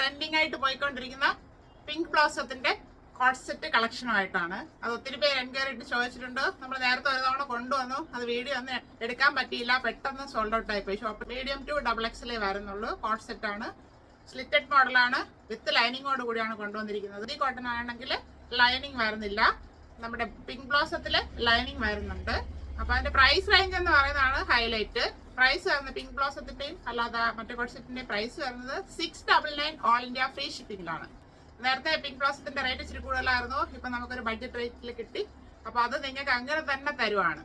Trending ആയിട്ട് പോയിക്കൊണ്ടിരിക്കുന്ന pink ബ്ലോസത്തിന്റെ coat set കളക്ഷനുമായിട്ടാണ്. അത് ഒത്തിരി പേര് എൻക്വയറി ഇട്ട് ചോദിച്ചിട്ടുണ്ട്. നമ്മൾ നേരത്തെ ഒരു തവണ കൊണ്ടുവന്നു, അത് വീഡിയോ ഒന്നും എടുക്കാൻ പറ്റിയില്ല, പെട്ടെന്ന് സോൾഡ് ഔട്ട് ആയിപ്പോയി. ഷോപ്പ് മീഡിയം ടു XXL വരുന്നുള്ളൂ. കോട്ട് സെറ്റ് ആണ്, സ്ലിറ്റഡ് മോഡലാണ്, വിത്ത് ലൈനിങ്ങോട് കൂടിയാണ് കൊണ്ടുവന്നിരിക്കുന്നത്. ഈ കോട്ടൺ ആണെങ്കിൽ ലൈനിങ് വരുന്നില്ല, നമ്മുടെ പിങ്ക് ബ്ലോസത്തില് ലൈനിങ് വരുന്നുണ്ട്. അപ്പൊ അതിന്റെ പ്രൈസ് റേഞ്ച് എന്ന് പറയുന്നതാണ് ഹൈലൈറ്റ്. പ്രൈസ് വരുന്നത് പിങ്ക് ബ്ലോസത്തിന്റെയും അല്ലാതെ മറ്റേ കോട്ട് സെറ്റിന്റെയും പ്രൈസ് വരുന്നത് 699 ഓൾ ഇന്ത്യ ഫ്രീ ഷിപ്പിംഗിലാണ്. നേരത്തെ പിങ്ക് ബ്ലോസത്തിന്റെ റേറ്റ് ഇച്ചിരി കൂടുതലായിരുന്നു, ഇപ്പൊ നമുക്കൊരു ബഡ്ജറ്റ് റേറ്റിൽ കിട്ടി. അപ്പൊ അത് നിങ്ങൾക്ക് അങ്ങനെ തന്നെ തരുവാണ്.